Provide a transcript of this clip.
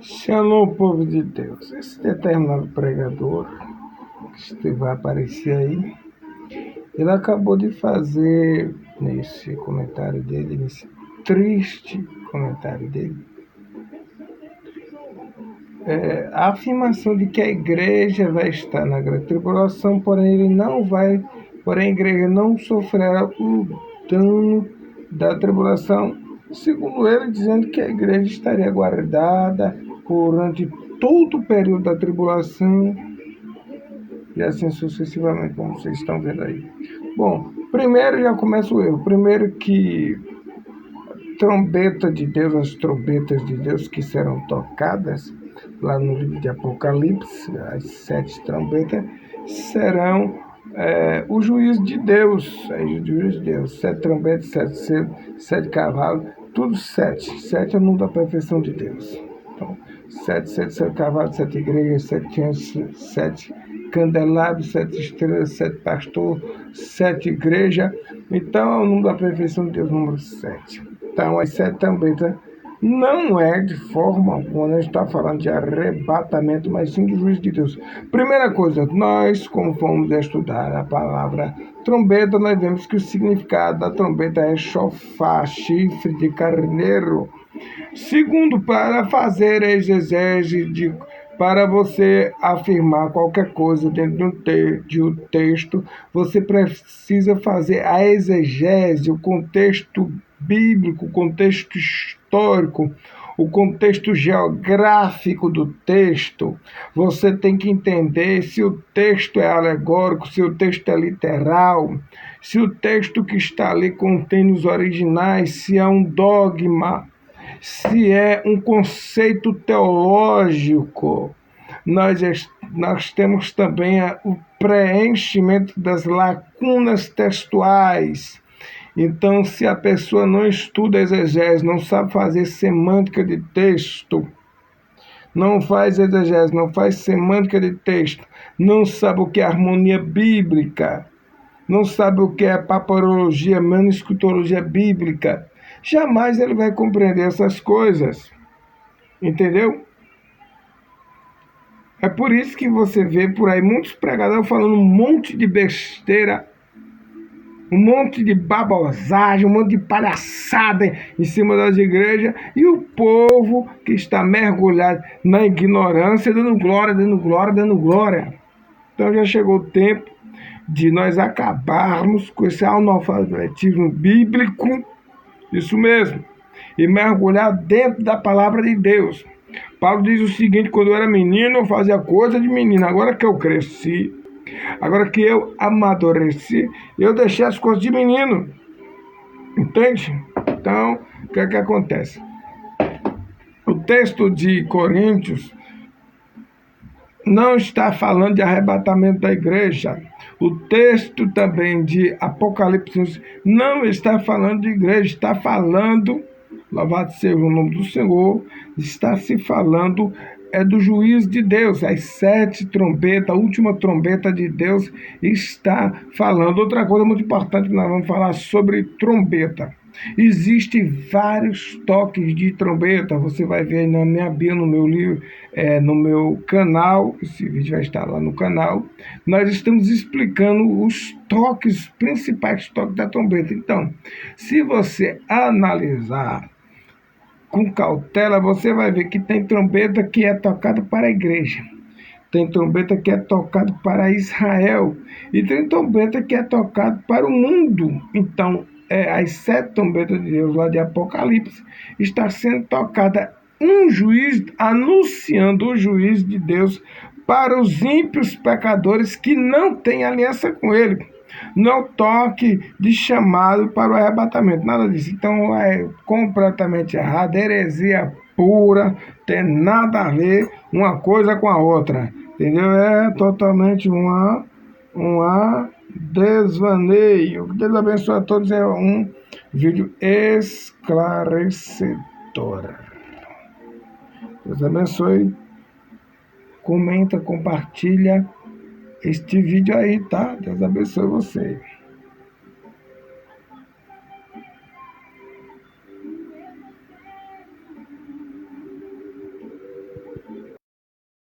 Shalom, povo de Deus. Esse determinado pregador que vai aparecer aí, ele acabou de fazer nesse comentário dele, nesse triste comentário dele, a afirmação de que a igreja vai estar na grande tribulação, porém a igreja não sofrerá o dano da tribulação, segundo ele, dizendo que a igreja estaria guardada durante todo o período da tribulação, e assim sucessivamente, como vocês estão vendo aí. Bom, primeiro já começa o erro. Primeiro que trombeta de Deus, as trombetas de Deus que serão tocadas lá no livro de Apocalipse, as 7 trombetas, serão o juízo de Deus, o juízo de Deus, 7 trombetas, 7 selos, 7 cavalos, tudo 7. 7 é o número da perfeição de Deus. Então, 7 cavalos, 7 igrejas, 7 anjos, 7 candelabros, 7 estrelas, 7 pastores, 7 igrejas. Então, é o número da perfeição de Deus, número 7. Então, as 7 trombetas não é de forma alguma, não está falando de arrebatamento, mas sim do juízo de Deus. Primeira coisa, nós, como fomos estudar a palavra trombeta, nós vemos que o significado da trombeta é chofar, chifre de carneiro. Segundo, para fazer exegese para você afirmar qualquer coisa dentro de um texto, você precisa fazer a exegese, o contexto bíblico, o contexto histórico, o contexto geográfico do texto. Você tem que entender se o texto é alegórico, se o texto é literal, se o texto que está ali contém nos originais, se é um dogma, se é um conceito teológico. Nós temos também o preenchimento das lacunas textuais. Então, se a pessoa não estuda exegese, não sabe fazer semântica de texto, não faz exegese, não faz semântica de texto, não sabe o que é harmonia bíblica, não sabe o que é paparologia, manuscritologia bíblica, jamais ele vai compreender essas coisas. Entendeu? É por isso que você vê por aí muitos pregadores falando um monte de besteira, um monte de babosagem, um monte de palhaçada em cima das igrejas, e o povo que está mergulhado na ignorância, dando glória, dando glória, dando glória. Então já chegou o tempo de nós acabarmos com esse analfabetismo bíblico, isso mesmo, e mergulhar dentro da palavra de Deus. Paulo diz o seguinte: quando eu era menino, eu fazia coisa de menino. Agora que eu cresci, agora que eu amadureci, eu deixei as coisas de menino. Entende? Então, o que é que acontece? O texto de Coríntios não está falando de arrebatamento da igreja. O texto também de Apocalipse não está falando de igreja, está falando, louvado seja o nome do Senhor, está se falando do juízo de Deus. As 7 trombetas, a última trombeta de Deus está falando. Outra coisa muito importante que nós vamos falar sobre trombeta. Existem vários toques de trombeta. Você vai ver na minha bio, no meu livro, no meu canal. Esse vídeo vai estar lá no canal. Nós estamos explicando os toques, principais toques da trombeta. Então, se você analisar com cautela, você vai ver que tem trombeta que é tocada para a igreja, tem trombeta que é tocada para Israel, e tem trombeta que é tocada para o mundo. Então, as 7 trombetas de Deus lá de Apocalipse está sendo tocada um juiz, anunciando o juízo de Deus para os ímpios pecadores que não têm aliança com ele. Não toque de chamado para o arrebatamento, nada disso. Então é completamente errado, heresia pura, tem nada a ver uma coisa com a outra, entendeu? É totalmente uma desvaneio. Que Deus abençoe a todos, é um vídeo esclarecedor. Deus abençoe, comenta, compartilha este vídeo aí, tá? Deus abençoe você.